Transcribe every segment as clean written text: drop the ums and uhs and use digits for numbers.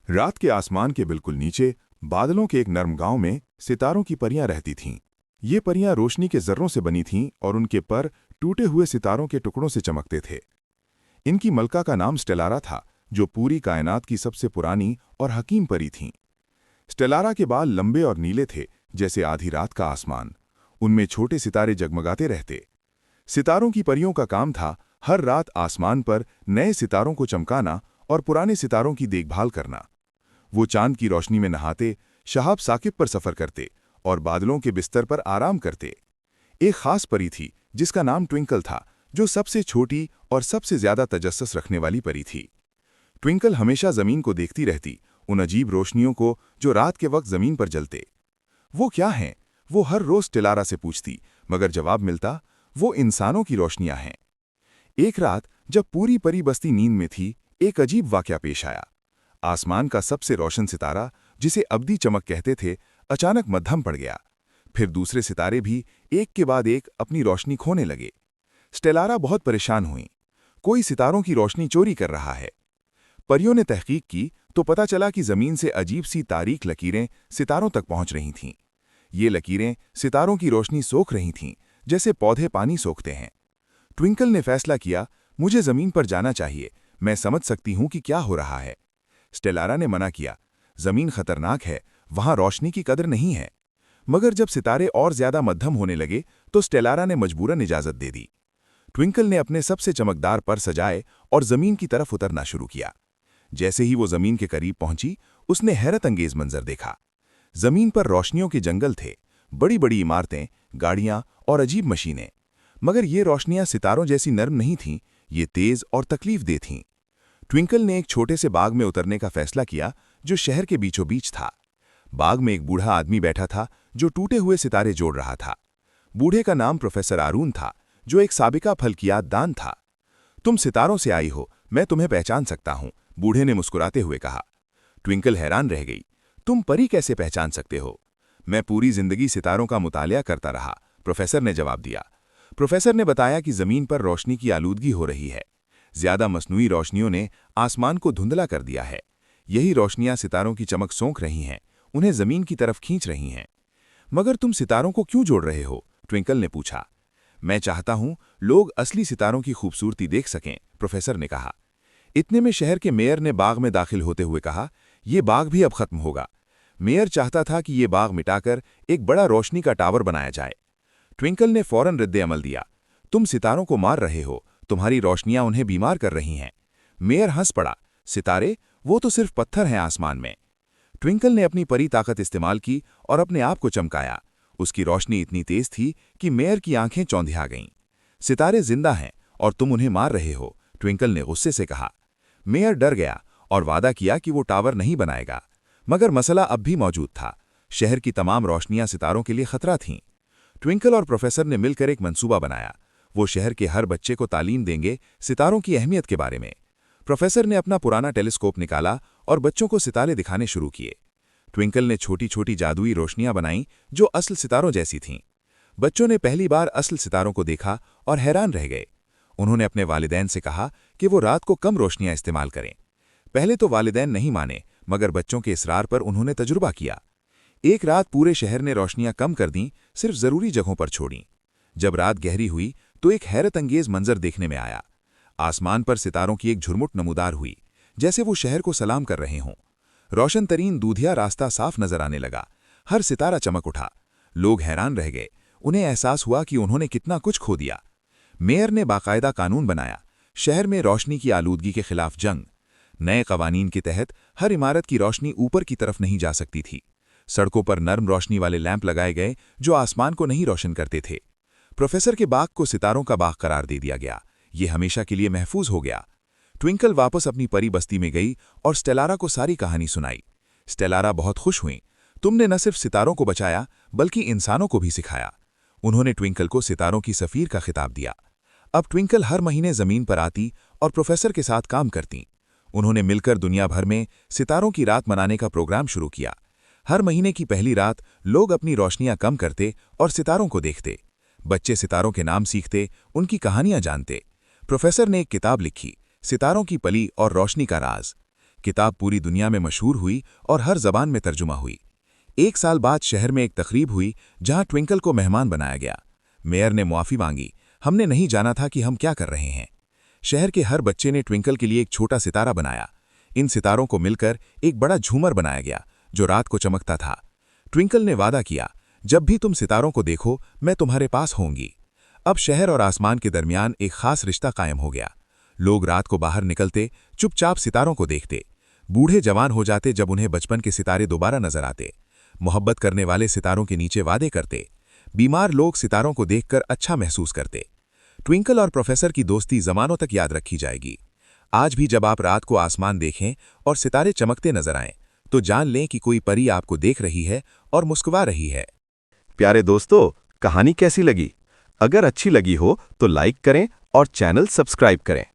रात के आसमान के बिल्कुल नीचे बादलों के एक नर्म गांव में सितारों की परियां रहती थीं। ये परियां रोशनी के जर्रों से बनी थीं और उनके पर टूटे हुए सितारों के टुकड़ों से चमकते थे। इनकी मलका का नाम स्टेलारा था, जो पूरी कायनात की सबसे पुरानी और हकीम परी थीं। स्टेलारा के बाल लंबे और नीले थे, जैसे आधी रात का आसमान। उनमें छोटे सितारे जगमगाते रहते। सितारों की परियों का काम था हर रात आसमान पर नए सितारों को चमकाना और पुराने सितारों की देखभाल करना। वो चांद की रोशनी में नहाते, शहाब साकिब पर सफर करते और बादलों के बिस्तर पर आराम करते। एक खास परी थी जिसका नाम ट्विंकल था, जो सबसे छोटी और सबसे ज्यादा तजस्सुस रखने वाली परी थी। ट्विंकल हमेशा जमीन को देखती रहती, उन अजीब रोशनियों को जो रात के वक्त जमीन पर जलते। वो क्या हैं? वो हर रोज टिलारा से पूछती, मगर जवाब मिलता, वो इंसानों की रोशनियां हैं। एक रात जब पूरी परी बस्ती नींद में थी, एक अजीब वाकया पेश आया। आसमान का सबसे रोशन सितारा, जिसे अब्दी चमक कहते थे, अचानक मद्धम पड़ गया। फिर दूसरे सितारे भी एक के बाद एक अपनी रोशनी खोने लगे। स्टेलारा बहुत परेशान हुई। कोई सितारों की रोशनी चोरी कर रहा है। परियों ने तहकीक की तो पता चला कि जमीन से अजीब सी तारीक लकीरें सितारों तक पहुंच रही थीं। ये लकीरें सितारों की रोशनी सोख रही थीं, जैसे पौधे पानी सोखते हैं। ट्विंकल ने फैसला किया, मुझे जमीन पर जाना चाहिए, मैं समझ सकती हूं कि क्या हो रहा है। स्टेलारा ने मना किया, जमीन खतरनाक है, वहां रोशनी की कदर नहीं है। मगर जब सितारे और ज्यादा मध्यम होने लगे तो स्टेलारा ने मजबूरन इजाजत दे दी। ट्विंकल ने अपने सबसे चमकदार पर सजाए और जमीन की तरफ उतरना शुरू किया। जैसे ही वो जमीन के करीब पहुंची, उसने हैरत अंगेज मंजर देखा। जमीन पर रोशनियों के जंगल थे, बड़ी बड़ी इमारतें, गाड़ियां और अजीब मशीनें। मगर ये रोशनियां सितारों जैसी नर्म नहीं थीं, ये तेज और तकलीफदेह थीं। ट्विंकल ने एक छोटे से बाग में उतरने का फैसला किया, जो शहर के बीचों बीच था। बाग में एक बूढ़ा आदमी बैठा था, जो टूटे हुए सितारे जोड़ रहा था। बूढ़े का नाम प्रोफेसर आरून था, जो एक साबिका फल्कियात दान था। तुम सितारों से आई हो, मैं तुम्हें पहचान सकता हूं, बूढ़े ने मुस्कुराते हुए कहा। ट्विंकल हैरान रह गई, तुम परी कैसे पहचान सकते हो? मैं पूरी जिंदगी सितारों का मुतालिया करता रहा, प्रोफेसर ने जवाब दिया। प्रोफेसर ने बताया कि जमीन पर रोशनी की आलूदगी हो रही है। ज्यादा मसनूई रोशनियों ने आसमान को धुंधला कर दिया है। यही रोशनियां सितारों की चमक सोंख रही हैं, उन्हें जमीन की तरफ खींच रही हैं। मगर तुम सितारों को क्यों जोड़ रहे हो? ट्विंकल ने पूछा। मैं चाहता हूं लोग असली सितारों की खूबसूरती देख सकें, प्रोफेसर ने कहा। इतने में शहर के मेयर ने बाग में दाखिल होते हुए कहा, यह बाग भी अब खत्म होगा। मेयर चाहता था कि यह बाग मिटाकर एक बड़ा रोशनी का टावर बनाया जाए। ट्विंकल ने फौरन रद्द अमल दिया, तुम सितारों को मार रहे हो, तुम्हारी रोशनियां उन्हें बीमार कर रही हैं। मेयर हंस पड़ा, सितारे, वो तो सिर्फ पत्थर हैं आसमान में। ट्विंकल ने अपनी परी ताकत इस्तेमाल की और अपने आप को चमकाया। उसकी रोशनी इतनी तेज थी कि मेयर की आंखें चौंधिया गईं। सितारे जिंदा हैं और तुम उन्हें मार रहे हो, ट्विंकल ने गुस्से से कहा। मेयर डर गया और वादा किया कि वो टावर नहीं बनाएगा। मगर मसला अब भी मौजूद था। शहर की तमाम रोशनियां सितारों के लिए खतरा थीं। ट्विंकल और प्रोफेसर ने मिलकर एक मंसूबा बनाया। वो शहर के हर बच्चे को तालीम देंगे सितारों की अहमियत के बारे में। प्रोफेसर ने अपना पुराना टेलीस्कोप निकाला और बच्चों को सितारे दिखाने शुरू किए। ट्विंकल ने छोटी छोटी जादुई रोशनियां बनाईं जो असल सितारों जैसी थीं। बच्चों ने पहली बार असल सितारों को देखा और हैरान रह गए। उन्होंने अपने वालिदैन से कहा कि वो रात को कम रोशनियां इस्तेमाल करें। पहले तो वालिदैन नहीं माने, मगर बच्चों के इसरार पर उन्होंने तजुर्बा किया। एक रात पूरे शहर ने रोशनियां कम कर दीं, सिर्फ जरूरी जगहों पर छोड़ीं। जब रात गहरी हुई तो एक हैरत अंगेज मंजर देखने में आया। आसमान पर सितारों की एक झुरमुट नमूदार हुई, जैसे वो शहर को सलाम कर रहे हों। रोशन तरीन दूधिया रास्ता साफ नजर आने लगा। हर सितारा चमक उठा। लोग हैरान रह गए। उन्हें एहसास हुआ कि उन्होंने कितना कुछ खो दिया। मेयर ने बाकायदा कानून बनाया, शहर में रोशनी की आलूदगी के खिलाफ जंग। नए कवानीन के तहत हर इमारत की रोशनी ऊपर की तरफ नहीं जा सकती थी। सड़कों पर नर्म रोशनी वाले लैंप लगाए गए जो आसमान को नहीं रोशन करते थे। प्रोफेसर के बाग को सितारों का बाग करार दे दिया गया। ये हमेशा के लिए महफूज हो गया। ट्विंकल वापस अपनी परी बस्ती में गई और स्टेलारा को सारी कहानी सुनाई। स्टेलारा बहुत खुश हुई। तुमने न सिर्फ सितारों को बचाया, बल्कि इंसानों को भी सिखाया। उन्होंने ट्विंकल को सितारों की सफीर का खिताब दिया। अब ट्विंकल हर महीने जमीन पर आती और प्रोफेसर के साथ काम करती। उन्होंने मिलकर दुनिया भर में सितारों की रात मनाने का प्रोग्राम शुरू किया। हर महीने की पहली रात लोग अपनी रोशनियां कम करते और सितारों को देखते। बच्चे सितारों के नाम सीखते, उनकी कहानियां जानते। प्रोफेसर ने एक किताब लिखी, सितारों की पली और रोशनी का राज। किताब पूरी दुनिया में मशहूर हुई और हर जबान में तर्जुमा हुई। 1 साल बाद शहर में एक तकरीब हुई जहां ट्विंकल को मेहमान बनाया गया। मेयर ने मुआफ़ी मांगी, हमने नहीं जाना था कि हम क्या कर रहे हैं। शहर के हर बच्चे ने ट्विंकल के लिए एक छोटा सितारा बनाया। इन सितारों को मिलकर एक बड़ा झूमर बनाया गया जो रात को चमकता था। ट्विंकल ने वादा किया, जब भी तुम सितारों को देखो मैं तुम्हारे पास होंगी। अब शहर और आसमान के दरमियान एक खास रिश्ता कायम हो गया। लोग रात को बाहर निकलते, चुपचाप सितारों को देखते। बूढ़े जवान हो जाते जब उन्हें बचपन के सितारे दोबारा नजर आते। मोहब्बत करने वाले सितारों के नीचे वादे करते। बीमार लोग सितारों को देखकर अच्छा महसूस करते। ट्विंकल और प्रोफेसर की दोस्ती जमानों तक याद रखी जाएगी। आज भी जब आप रात को आसमान देखें और सितारे चमकते नजर आएं, तो जान लें कि कोई परी आपको देख रही है और मुस्कुरा रही है। प्यारे दोस्तों, कहानी कैसी लगी? अगर अच्छी लगी हो तो लाइक करें और चैनल सब्सक्राइब करें।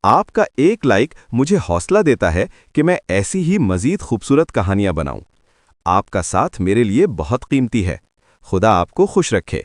आपका एक लाइक मुझे हौसला देता है कि मैं ऐसी ही मजीद खूबसूरत कहानियां बनाऊं। आपका साथ मेरे लिए बहुत कीमती है। खुदा आपको खुश रखे।